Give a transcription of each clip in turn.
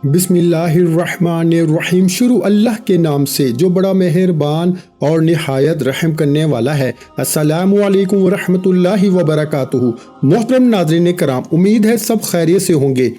बिस्मिल्लाहिर्रहमानिर्रहीम। शुरू अल्लाह के नाम से जो बड़ा मेहरबान और निहायत रहम करने वाला है। अस्सलामु अलैकुम वरहमतुल्लाहि वबरकातुहू। मोहतरम नाज़रीन कराम, उम्मीद है सब खैरियत से होंगे।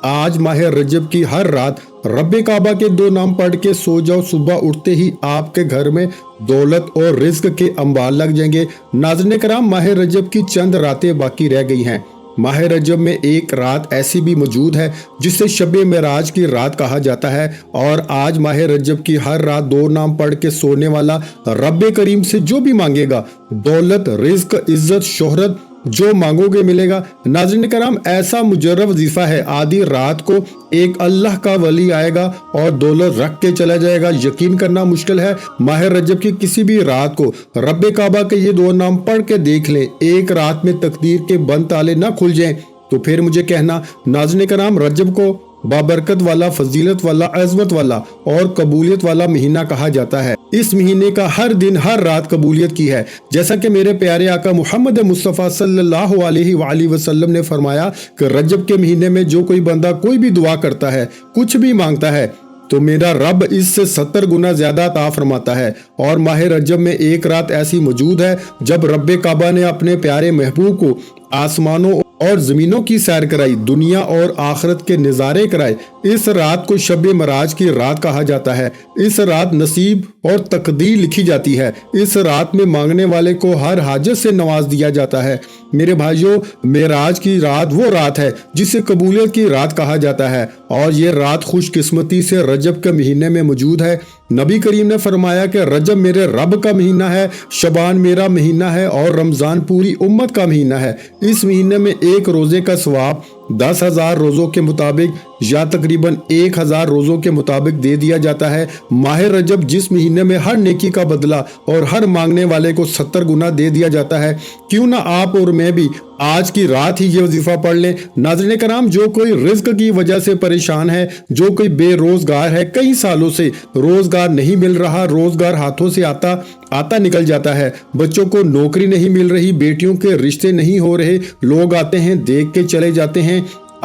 आज माह रजब की हर रात रब्बे काबा के दो नाम पढ़ के सो जाओ। सुबह उठते ही आपके घर में दौलत और रिज्क के अंबार लग जाएंगे। नाज़रीन कराम, माह रजब की चंद रातें बाकी रह गई हैं। माह रजब में एक रात ऐसी भी मौजूद है जिसे शब मेराज की रात कहा जाता है। और आज माह रजब की हर रात दो नाम पढ़ के सोने वाला रब्बे करीम से जो भी मांगेगा, दौलत, रिज्क, इज्जत, शोहरत, जो मांगोगे मिलेगा। नाज़रीन कराम, ऐसा मुजर्रब वजीफा है। आधी रात को एक अल्लाह का वली आएगा और दौलत रख के चला जाएगा। यकीन करना मुश्किल है। माह रजब की किसी भी रात को रब्बे काबा के ये दो नाम पढ़ के देख लें, एक रात में तकदीर के बंद ताले ना खुल जाएं तो फिर मुझे कहना। नाज़रीन कराम, रजब को बाबरकत वाला, फजीलत वाला, अज़मत वाला और कबूलियत वाला महीना कहा जाता है। इस महीने का हर दिन हर रात कबूलियत की है। जैसा कि मेरे प्यारे आका मोहम्मद मुस्तफ़ा सल्लल्लाहु अलैहि वसल्लम ने फरमाया कि रजब के महीने में जो कोई बंदा कोई भी दुआ करता है, कुछ भी मांगता है, तो मेरा रब इससे 70 गुना ज्यादा अता फरमाता है। और माह रजब में एक रात ऐसी मौजूद है जब रब्बे काबा ने अपने प्यारे महबूब को आसमानों और जमीनों की सैर कराई, दुनिया और आखिरत के नज़ारे कराए। इस रात को शब मराज की रात कहा जाता है। इस रात नसीब और तकदीर लिखी जाती है। इस रात में मांगने वाले को हर हाजत से नवाज दिया जाता है। मेरे भाइयों, मेराज की रात वो रात है जिसे कबूलियत की रात कहा जाता है। और ये रात खुशकिस्मती से रजब के महीने में मौजूद है। नबी करीम ने फरमाया कि रजब मेरे रब का महीना है, शबान मेरा महीना है और रमजान पूरी उम्मत का महीना है। इस महीने में एक रोजे का सवाब 10,000 रोजों के मुताबिक या तकरीबन 1,000 रोजों के मुताबिक दे दिया जाता है। माह रजब जिस महीने में हर नेकी का बदला और हर मांगने वाले को 70 गुना दे दिया जाता है, क्यों ना आप और मैं भी आज की रात ही ये वजीफा पढ़ लें। नाज़रीन कराम, जो कोई रिज्क की वजह से परेशान है, जो कोई बेरोजगार है, कई सालों से रोजगार नहीं मिल रहा, रोजगार हाथों से आता निकल जाता है, बच्चों को नौकरी नहीं मिल रही, बेटियों के रिश्ते नहीं हो रहे, लोग आते हैं देख के चले जाते हैं।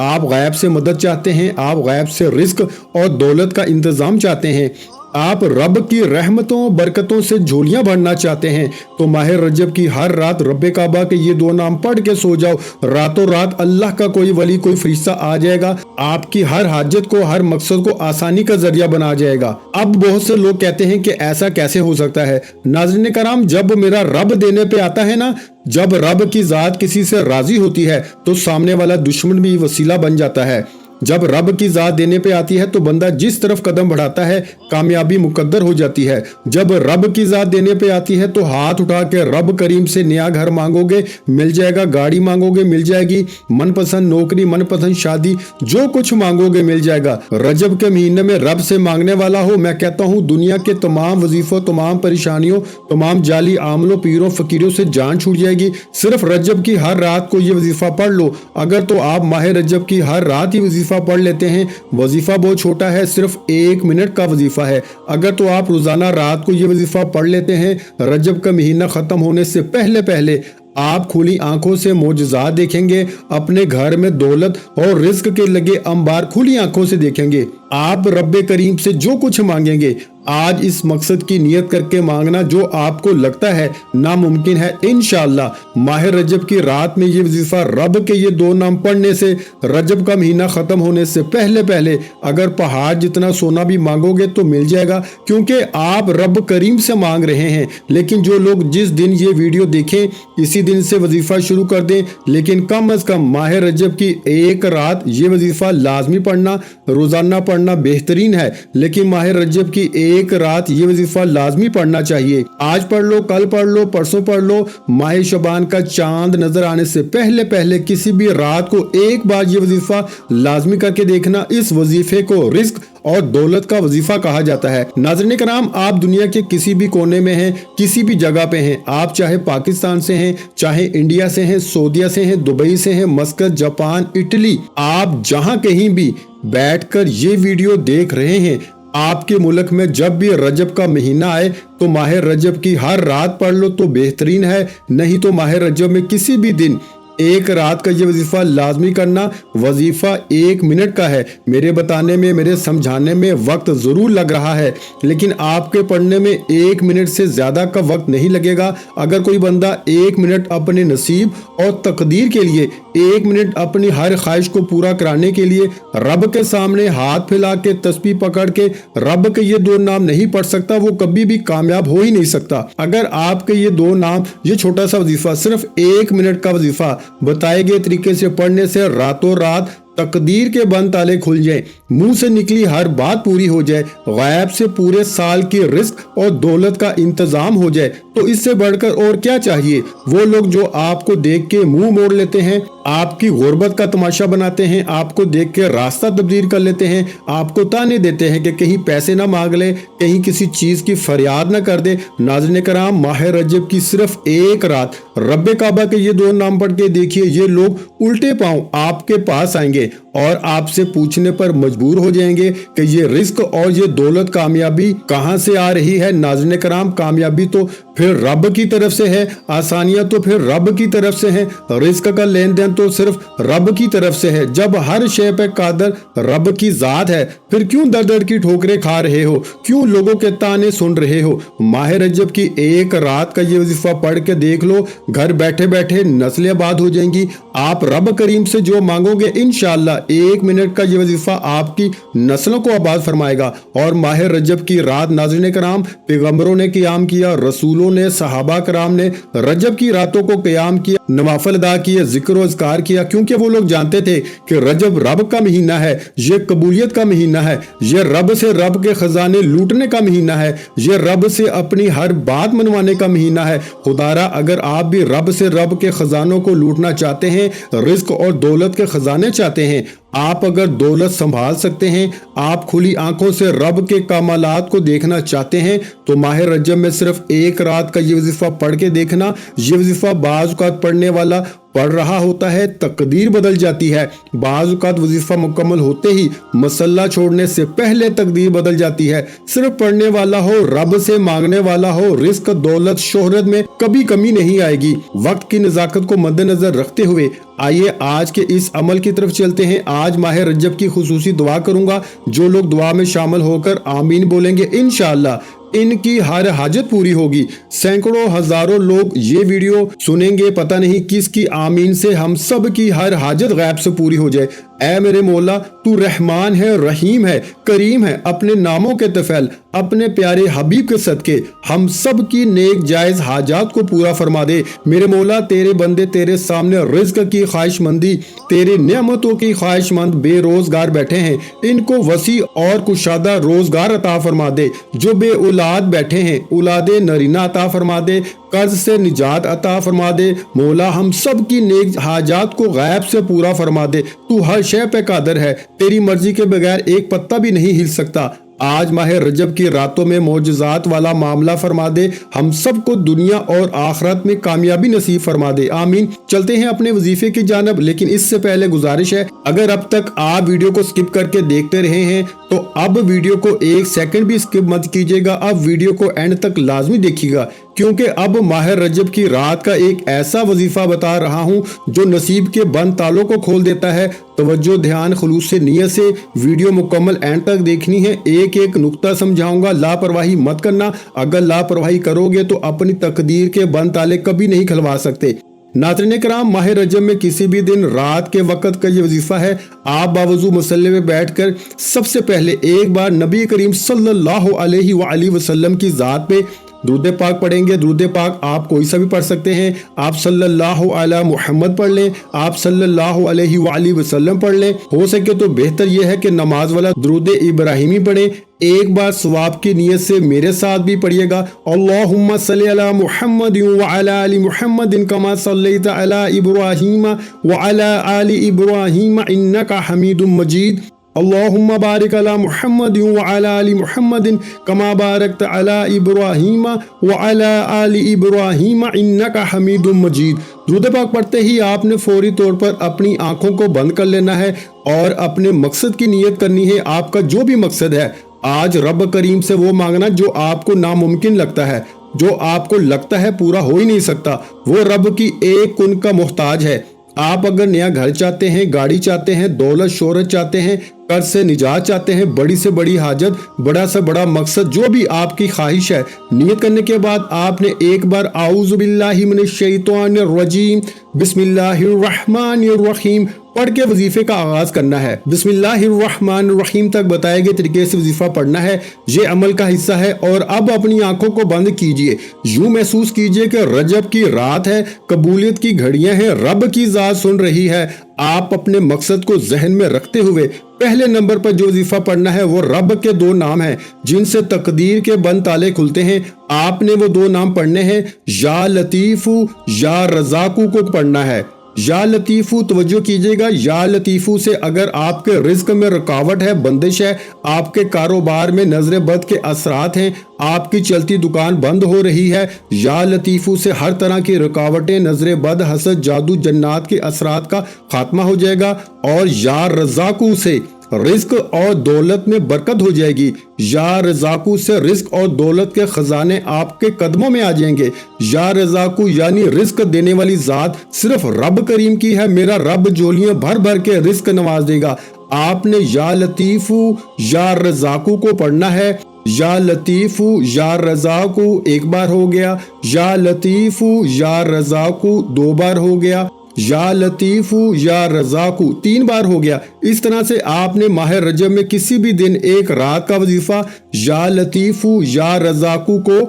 आप गायब से मदद चाहते हैं, आप गायब से रिज्क और दौलत का इंतजाम चाहते हैं, आप रब की रहमतों बरकतों से झोलियां भरना चाहते हैं, तो माह रजब की हर रात रब्बे काबा के ये दो नाम पढ़ के सो जाओ। रातों रात अल्लाह का कोई वली, कोई फरिश्ता आ जाएगा, आपकी हर हाजत को, हर मकसद को आसानी का जरिया बना जाएगा। अब बहुत से लोग कहते हैं कि ऐसा कैसे हो सकता है। नाज़रीन कराम, जब मेरा रब देने पे आता है ना, जब रब की जात किसी से राजी होती है तो सामने वाला दुश्मन भी वसीला बन जाता है। जब रब की जात देने पे आती है तो बंदा जिस तरफ कदम बढ़ाता है कामयाबी मुकद्दर हो जाती है। जब रब की जात देने पे आती है तो हाथ उठा के रब करीम से नया घर मांगोगे मिल जाएगा, गाड़ी मांगोगे मिल जाएगी, मनपसंद नौकरी, मनपसंद शादी, जो कुछ मांगोगे मिल जाएगा। रजब के महीने में रब से मांगने वाला हो, मैं कहता हूँ दुनिया के तमाम वजीफों, तमाम परेशानियों, तमाम जाली आमलों, पीरों फकीरों से जान छूट जाएगी। सिर्फ रजब की हर रात को ये वजीफा पढ़ लो। अगर तो आप माह रजब की हर रात ही वजीफा पढ़ लेते हैं, वजीफा बहुत छोटा है, सिर्फ 1 मिनट का वजीफा है। अगर तो आप रोजाना रात को ये वजीफा पढ़ लेते हैं, रजब का महीना खत्म होने से पहले पहले आप खुली आंखों से मोजज़ात देखेंगे। अपने घर में दौलत और रिज्क के लगे अंबार खुली आंखों से देखेंगे। आप रब्बे करीम से जो कुछ मांगेंगे, आज इस मकसद की नियत करके मांगना जो आपको लगता है नामुमकिन है, इंशाअल्लाह माह रजब की रात में ये वजीफा रब के ये दो नाम पढ़ने से रजब का महीना खत्म होने से पहले पहले अगर पहाड़ जितना सोना भी मांगोगे तो मिल जाएगा, क्योंकि आप रब करीम से मांग रहे हैं। लेकिन जो लोग जिस दिन ये वीडियो देखें इसी दिन से वजीफा शुरू कर दें, लेकिन कम अज कम माह रजब की एक रात ये वजीफा लाजमी पढ़ना, रोजाना पढ़ना बेहतरीन है, लेकिन माह रजब की एक रात ये वजीफा लाजमी पढ़ना चाहिए। आज पढ़ लो, कल पढ़ लो, परसों पढ़ लो, माह शबान का चांद नजर आने से पहले पहले किसी भी रात को एक बार ये वजीफा लाजमी करके देखना। इस वजीफे को रिज्क और दौलत का वजीफा कहा जाता है। नाज़रीन कराम, आप दुनिया के किसी भी कोने में हैं, किसी भी जगह पे हैं, आप चाहे पाकिस्तान से हैं, चाहे इंडिया से हैं, सऊदीया से हैं, दुबई से हैं, मस्कत, जापान, इटली, आप जहां कहीं भी बैठकर ये वीडियो देख रहे हैं, आपके मुल्क में जब भी रजब का महीना आए तो माह रजब की हर रात पढ़ लो तो बेहतरीन है। नहीं तो माह रजब में किसी भी दिन एक रात का ये वजीफा लाजमी करना। वजीफा 1 मिनट का है। मेरे बताने में, मेरे समझाने में वक्त जरूर लग रहा है, लेकिन आपके पढ़ने में 1 मिनट से ज्यादा का वक्त नहीं लगेगा। अगर कोई बंदा 1 मिनट अपने नसीब और तकदीर के लिए, 1 मिनट अपनी हर ख्वाहिश को पूरा कराने के लिए रब के सामने हाथ फैला के तस्बीह पकड़ के रब के ये 2 नाम नहीं पढ़ सकता, वो कभी भी कामयाब हो ही नहीं सकता। अगर आपके ये 2 नाम, ये छोटा सा वजीफा, सिर्फ 1 मिनट का वजीफा बताए गए तरीके से पढ़ने से रातों रात तकदीर के बंद ताले खुल जाए, मुंह से निकली हर बात पूरी हो जाए, गैब से पूरे साल की रिस्क और दौलत का इंतजाम हो जाए, तो इससे बढ़कर और क्या चाहिए। वो लोग जो आपको देख के मुंह मोड़ लेते हैं, आपकी गुर्बत का तमाशा बनाते हैं, आपको देख के रास्ता तब्दील कर लेते हैं, आपको ताने देते हैं कि कहीं पैसे ना मांग ले, कहीं किसी चीज की फरियाद ना कर दे। नाज़रीन कराम, माह रजब की सिर्फ 1 रात रब्बे काबा के ये 2 नाम पढ़ के देखिए, ये लोग उल्टे पांव आपके पास आएंगे और आपसे पूछने पर मजबूर हो जाएंगे कि ये रिस्क और ये दौलत, कामयाबी कहां से आ रही है। नाज़रीन कराम, कामयाबी तो फिर रब की तरफ से है, आसानियां तो फिर रब की तरफ से है, रिस्क का लेन देन तो सिर्फ रब की तरफ से है। जब हर शय पे कादर रब की जात है, फिर क्यों दर दर की ठोकरें खा रहे हो, क्यों लोगों के ताने सुन रहे हो। माह रजब की 1 रात का ये वजीफा पढ़ के देख लो, घर बैठे बैठे नस्लें आबाद हो जाएंगी। आप रब करीम से जो मांगोगे इंशाअल्लाह 1 मिनट का ये वजीफा आपकी नस्लों को आबाद फरमाएगा। और माह रजब की रात नाज़रीन कराम, पैगंबरों ने क़याम किया, रसूलों ने, सहाबा कराम ने रजब की रातों को क़याम किया, नवाफिल अदा किए, जिक्र और अज़कार किया, क्योंकि वो लोग जानते थे कि रजब रब का महीना है, ये कबूलियत का महीना है, ये रब से रब के खजाने लूटने का महीना है, ये रब से अपनी हर बात मनवाने का महीना है। खुदारा अगर आप भी रब से रब के खजानों को लूटना चाहते हैं, रिस्क और दौलत के खजाने चाहते हैं, आप अगर दौलत संभाल सकते हैं, आप खुली आंखों से रब के कमालात को देखना चाहते हैं, तो माह रजब में सिर्फ 1 रात का ये वजीफा पढ़ के देखना। ये वजीफा बाज़ औक़ात पढ़ने वाला पढ़ रहा होता है, तकदीर बदल जाती है। बाज़ औक़ात वजीफा मुकम्मल होते ही मसल्ला छोड़ने से पहले तकदीर बदल जाती है। सिर्फ पढ़ने वाला हो, रब से मांगने वाला हो, रिस्क, दौलत, शोहरत में कभी कमी नहीं आएगी। वक्त की नज़ाकत को मद्देनजर रखते हुए आइए आज के इस अमल की तरफ चलते हैं। आज माह रजब की खुसूसी दुआ करूंगा। जो लोग दुआ में शामिल होकर आमीन बोलेंगे, इंशाअल्लाह इनकी हर हाजत पूरी होगी। सैकड़ों हजारों लोग ये वीडियो सुनेंगे, पता नहीं किसकी आमीन से हम सब की हर हाजत गैब से पूरी हो जाए। ऐ मेरे मौला, तू रहमान है, रहीम है, करीम है, अपने नामों के तफैल, अपने प्यारे हबीब के सदके हम सब की नेक जायज हाजात को पूरा फरमा दे। मेरे मौला, तेरे बंदे तेरे सामने रिज्क की ख्वाहिशमंदी, तेरे नेमतों की ख्वाहिशमंद बेरोजगार बैठे हैं, इनको वसी और कुशादा रोजगार अता फरमा दे। जो बे औलाद बैठे हैं, औलादे नरीना अता फरमा दे, कर्ज से निजात अता फरमा दे। मौला, हम सब की नेक हाजात को गैब से पूरा फरमा दे। तू हर शय पे कादर है, तेरी मर्जी के बगैर एक पत्ता भी नहीं हिल सकता। आज माह रजब की रातों में मौजज़ात वाला मामला फरमा दे, हम सबको दुनिया और आखिरत में कामयाबी नसीब फरमा दे, आमीन। चलते हैं अपने वजीफे की जानब, लेकिन इससे पहले गुजारिश है, अगर अब तक आप वीडियो को स्किप करके देखते रहे हैं तो अब वीडियो को 1 सेकंड भी स्किप मत कीजिएगा। अब वीडियो को एंड तक लाजमी देखिएगा, क्योंकि अब माह रजब की रात का एक ऐसा वजीफा बता रहा हूं जो नसीब के बंद तालों को खोल देता है। तवज्जो, ध्यान, खुलूस से नियत से वीडियो मुकम्मल एंड तक देखनी है। एक एक नुक्ता समझाऊंगा, लापरवाही मत करना। अगर लापरवाही करोगे तो अपनी तकदीर के बंद ताले कभी नहीं खुलवा सकते। नाज़रीन कराम, माह रजब में किसी भी दिन रात के वक़्त का ये वजीफा है। आप बावजू मुसल्ले में बैठकर सबसे पहले एक बार नबी करीम सल्लल्लाहु अलैहि वसल्लम की ज़ात पे दुरूद पाक पढ़ेंगे। दुरूद पाक आप कोई सा भी पढ़ सकते हैं। आप सल्लल्लाहु अला मुहम्मद पढ़ लें, आप सल्लल्लाहु अलैहि वसल्लम पढ़ लें। हो सके तो बेहतर यह है कि नमाज वाला दुरूद इब्राहिमी पढ़ें। एक बार सवाब की नियत से मेरे साथ भी पढ़िएगा। अल्लाहुम्मा सल्ली अला मुहम्मद व अला आलि मुहम्मद कमा सल्लैता अला इब्राहीम व अला आलि इब्राहीम इन्नका हमीदुम मजीद। अल्लाहुम्मा बारिक अला मुहम्मद व अला आलि मुहम्मद कमा बारकत अला इब्राहीम व अला आलि इब्राहीम इन्नका हमीदुम मजीद। दुरूद पाक पढ़ते ही आपने फौरी तौर पर अपनी आंखों को बंद कर लेना है और अपने मकसद की नियत करनी है। आपका जो भी मकसद है, आज रब करीम से वो मांगना जो आपको नामुमकिन लगता है, जो आपको लगता है पूरा हो ही नहीं सकता। वो रब की एक कुन का मोहताज है। आप अगर नया घर चाहते हैं, गाड़ी चाहते हैं, दौलत शोहरत चाहते हैं, कर्ज से निजात चाहते हैं, बड़ी से बड़ी हाजत, बड़ा से बड़ा मकसद, जो भी आपकी ख्वाहिश है, नियत करने के बाद आपने एक बार आऊज़ु बिल्लाहि मिनश शैतानिर रजीम बिस्मिल्लाहिर रहमानिर रहीम पढ़ के वजीफे का आगाज करना है। बिस्मिल्लाहिर रहमानिर रहीम तक बताए गए तरीके से वजीफा पढ़ना है। ये अमल का हिस्सा है। और अब अपनी आंखों को बंद कीजिए, यूं महसूस कीजिए कि रजब की रात है, कबूलियत की घड़ियां हैं, रब की जात सुन रही है। आप अपने मकसद को जहन में रखते हुए पहले नंबर पर जो वजीफा पढ़ना है वो रब के दो नाम हैं जिनसे तकदीर के बंद ताले खुलते हैं। आपने वो दो नाम पढ़ने हैं, या लतीफू या रज़ाकू को पढ़ना है। या लतीफू, तवज्जो कीजिएगा, या लतीफू से अगर आपके रिज्क में रुकावट है, बंदिश है, आपके कारोबार में नजर बद के असरात हैं, आपकी चलती दुकान बंद हो रही है, या लतीफू से हर तरह की रुकावटें, नजर बद, हसद, जादू, जन्नात के असरात का खात्मा हो जाएगा। और या रज़ाकू से रिस्क और दौलत में बरकत हो जाएगी। या रज़ाकू से रिस्क और दौलत के खजाने आपके कदमों में आ जाएंगे। या रज़ाकू यानी रिस्क देने वाली जात सिर्फ रब करीम की है। मेरा रब झोलियां भर भर के रिस्क नवाज देगा। आपने या लतीफू या रज़ाकू को पढ़ना है। या लतीफू या रज़ाकू एक बार हो गया, या लतीफू या रज़ाकू दो बार हो गया, या लतीफू या रज़ाकू तीन बार हो गया। इस तरह से आपने माह रजब में किसी भी दिन एक रात का वजीफा या लतीफू या रज़ाकू को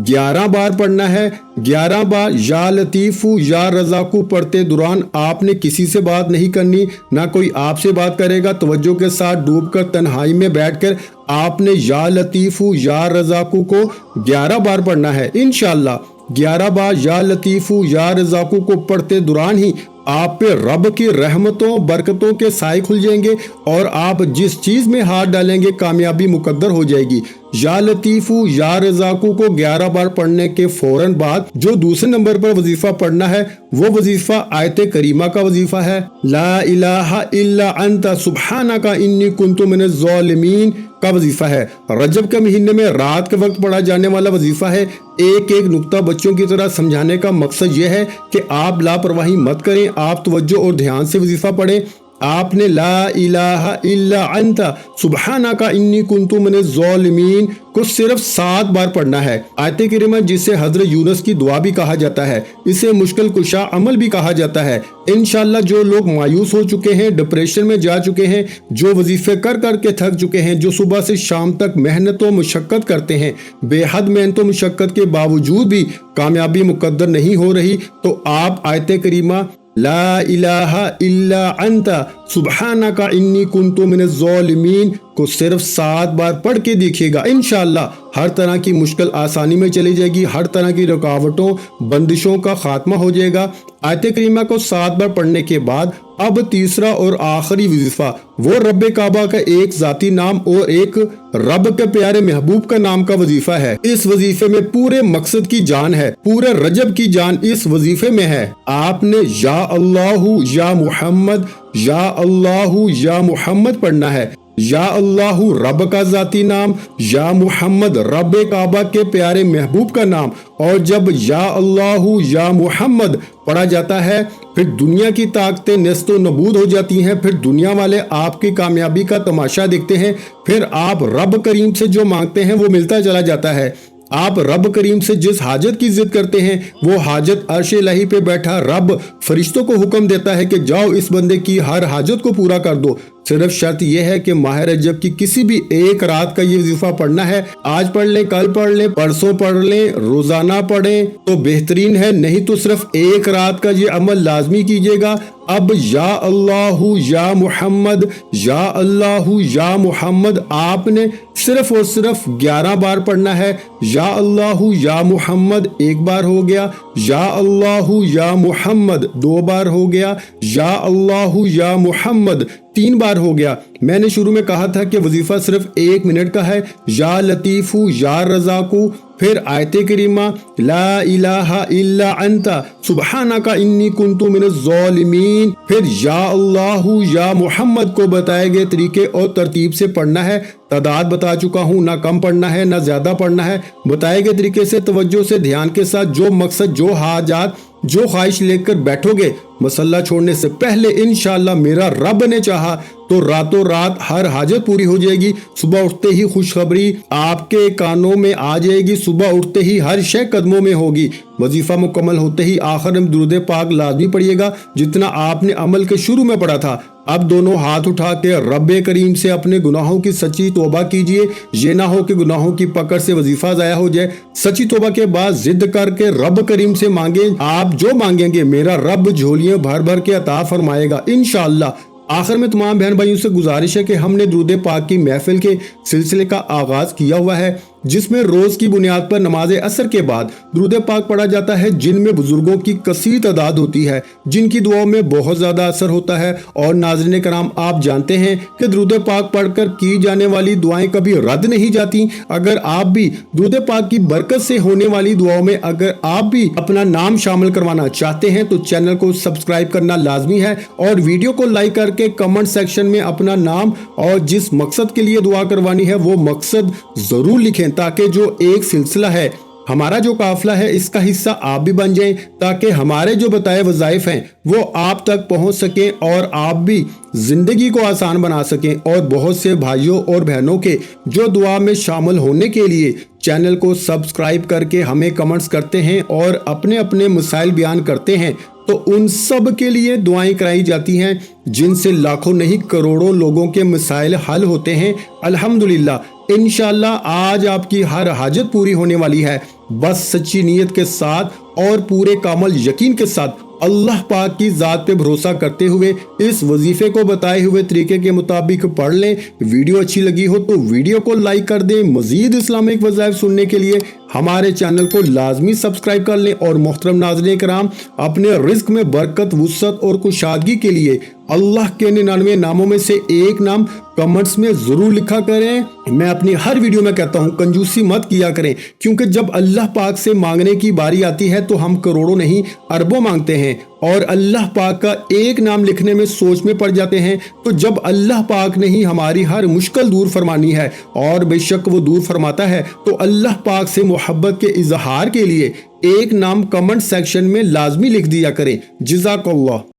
11 बार पढ़ना है। 11 बार या लतीफू या रज़ाकू पढ़ते दौरान आपने किसी से बात नहीं करनी, ना कोई आपसे बात करेगा। तवज्जो के साथ डूबकर तन्हाई में बैठकर आपने या लतीफू या रज़ाकू को 11 बार पढ़ना है। इंशाअल्लाह 11 बार या लतीफू या रज़ाकू को पढ़ते दौरान ही आप पे रब की रहमतों बरकतों के साए खुल जाएंगे और आप जिस चीज में हाथ डालेंगे कामयाबी मुकद्दर हो जाएगी। या लतीफू या रज़ाकू को 11 बार पढ़ने के फौरन बाद जो दूसरे नंबर पर वजीफा पढ़ना है वो वजीफा आयत करीमा का वजीफा है। ला इलाहा इल्ला अंता सुब्हानका इन्नी कुन्तु मिनज़ ज़ालिमीन का वजीफा है। रजब के महीने में रात के वक्त पढ़ा जाने वाला वजीफा है। एक एक नुक्ता बच्चों की तरह समझाने का मकसद यह है कि आप लापरवाही मत करें, आप तवज्जो और ध्यान से वजीफा पढ़ें। आपने ला इलाहा इल्ला अंता सुब्हानका इन्नी कुन्तु मिनज़ ज़ालिमीन को सिर्फ 7 बार पढ़ना है। आयत करीमा जिसे हजरत यूनुस की दुआ भी कहा जाता है, इसे मुश्किल कुशा अमल भी कहा जाता है। इंशाअल्लाह जो लोग मायूस हो चुके हैं, डिप्रेशन में जा चुके हैं, जो वजीफे कर कर के थक चुके हैं, जो सुबह से शाम तक मेहनत व मुशक्कत करते हैं, बेहद मेहनत व मुशक्कत के बावजूद भी कामयाबी मुकद्दर नहीं हो रही, तो आप आयत करीमा ला इलाहा इल्ला अंता सुब्हानका इन्नी कुन्तु मिनज़ ज़ालिमीन को सिर्फ 7 बार पढ़ के देखिएगा। इंशाअल्लाह हर तरह की मुश्किल आसानी में चली जाएगी, हर तरह की रुकावटों बंदिशों का खात्मा हो जाएगा। आयत करीमा को 7 बार पढ़ने के बाद अब तीसरा और आखिरी वजीफा वो रब काबा का एक जाती नाम और एक रब के प्यारे महबूब का नाम का वजीफा है। इस वजीफे में पूरे मकसद की जान है, पूरे रजब की जान इस वजीफे में है। आपने या अल्लाहु या मुहम्मद, या अल्लाहु या मुहम्मद पढ़ना है। या अल्लाहु रब का जाती नाम, या मुहम्मद रब काबा के प्यारे महबूब का नाम। और जब या अल्लाहु या मुहम्मद पढ़ा जाता है फिर दुनिया की ताकतें नेस्तो नबूद हो जाती हैं, फिर दुनिया वाले आपकी कामयाबी का तमाशा देखते हैं, फिर आप रब करीम से जो मांगते हैं वो मिलता चला जाता है। आप रब करीम से जिस हाजत की जिद करते हैं वो हाजत अर्श इलाही पे बैठा रब फरिश्तों को हुक्म देता है कि जाओ इस बंदे की हर हाजत को पूरा कर दो। सिर्फ शर्त यह है कि माह रजब की किसी भी एक रात का ये वजीफा पढ़ना है। आज पढ़ लें, कल पढ़ लें, परसों पढ़ लें, रोजाना पढ़ें तो बेहतरीन है, नहीं तो सिर्फ एक रात का ये अमल लाजमी कीजिएगा। अब या अल्लाहु या मुहम्मद, या अल्लाहु या मुहम्मद आपने सिर्फ और सिर्फ 11 बार पढ़ना है। या अल्लाहु या मुहम्मद एक बार हो गया, या अल्लाहु या मुहम्मद 2 बार हो गया, या अल्लाहु या मुहम्मद 3 बार हो गया। मैंने शुरू में कहा था कि वजीफा सिर्फ 1 मिनट का है। या लतीफू या रज़ाकू, फिर आयत करीमा ला इलाहा इल्ला अंता सुब्हानका इन्नी कुन्तु मिनज़ ज़ालिमीन, फिर या अल्लाहु या मुहम्मद को बताए गए तरीके और तरतीब से पढ़ना है। तादाद बता चुका हूँ, ना कम पढ़ना है ना ज्यादा पढ़ना है। बताए गए तरीके से तवज्जो से ध्यान के साथ जो मकसद, जो हाजात, जो ख्वाहिश लेकर बैठोगे मसल्ला छोड़ने से पहले इंशाअल्लाह मेरा रब ने चाहा तो रातों रात हर हाजत पूरी हो जाएगी। सुबह उठते ही खुशखबरी आपके कानों में आ जाएगी, सुबह उठते ही हर शय कदमों में होगी। वजीफा मुकम्मल होते ही आखिर में दुरूद पाक लाजमी पढ़िएगा जितना आपने अमल के शुरू में पढ़ा था। अब दोनों हाथ उठा के रब्बे करीम से अपने गुनाहों की सच्ची तौबा कीजिए। ये ना हो कि गुनाहों की पकड़ से वजीफा ज़ाया हो जाए। सच्ची तौबा के बाद जिद करके रब करीम से मांगे, आप जो मांगेंगे मेरा रब झोलियां भर भर के अता फरमाएगा इंशाअल्लाह। आखिर में तमाम बहन भाइयों से गुजारिश है कि हमने दुरूद पाक की महफिल के सिलसिले का आगाज किया हुआ है जिसमें रोज की बुनियाद पर नमाज असर के बाद दुरूद पाक पढ़ा जाता है, जिनमें बुजुर्गों की कसीर तादाद होती है जिनकी दुआओं में बहुत ज्यादा असर होता है। और नाज़रीन कराम, आप जानते हैं कि दुरूद पाक पढ़कर की जाने वाली दुआएं कभी रद्द नहीं जाती। अगर आप भी दुरूद पाक की बरकत से होने वाली दुआओं में अगर आप भी अपना नाम शामिल करवाना चाहते हैं तो चैनल को सब्सक्राइब करना लाजमी है और वीडियो को लाइक करके कमेंट सेक्शन में अपना नाम और जिस मकसद के लिए दुआ करवानी है वो मकसद जरूर लिखें ताकि जो एक सिलसिला है, हमारा जो काफिला है, इसका हिस्सा आप भी बन जाएं ताकि हमारे जो बताए वज़ाइफ हैं वो आप तक पहुंच सकें और आप भी जिंदगी को आसान बना सकें। और बहुत से भाइयों और बहनों के जो दुआ में शामिल होने के लिए चैनल को सब्सक्राइब करके हमें कमेंट्स करते हैं और अपने अपने मसाइल बयान करते हैं, तो उन सब के लिए दुआएं कराई जाती हैं जिनसे लाखों नहीं करोड़ों लोगों के मसाइल हल होते हैं। अल्हम्दुलिल्लाह इंशाअल्लाह आज आपकी हर हाजत पूरी होने वाली है। बस सच्ची नीयत के साथ और पूरे कामल यकीन के साथ अल्लाह पाक की ज़ात पे भरोसा करते हुए इस वजीफे को बताए हुए तरीके के मुताबिक पढ़ लें। वीडियो अच्छी लगी हो तो वीडियो को लाइक कर दें। मजीद इस्लामिक वज़ाइफ सुनने के लिए हमारे चैनल को लाजमी सब्सक्राइब कर लें। और मोहतरम नाज़रीन कराम, अपने रिस्क में बरकत, वुसअत और कुशादगी के लिए अल्लाह के 99 नामों में से एक नाम कमेंट्स में जरूर लिखा करें। मैं अपनी हर वीडियो में कहता हूं कंजूसी मत किया करें, क्योंकि जब अल्लाह पाक से मांगने की बारी आती है तो हम करोड़ों नहीं अरबों मांगते हैं और अल्लाह पाक का एक नाम लिखने में सोच में पड़ जाते हैं। तो जब अल्लाह पाक ने ही हमारी हर मुश्किल दूर फरमानी है और बेशक वो दूर फरमाता है, तो अल्लाह पाक से मोहब्बत के इजहार के लिए एक नाम कमेंट सेक्शन में लाजमी लिख दिया करें। जज़ाकल्लाह।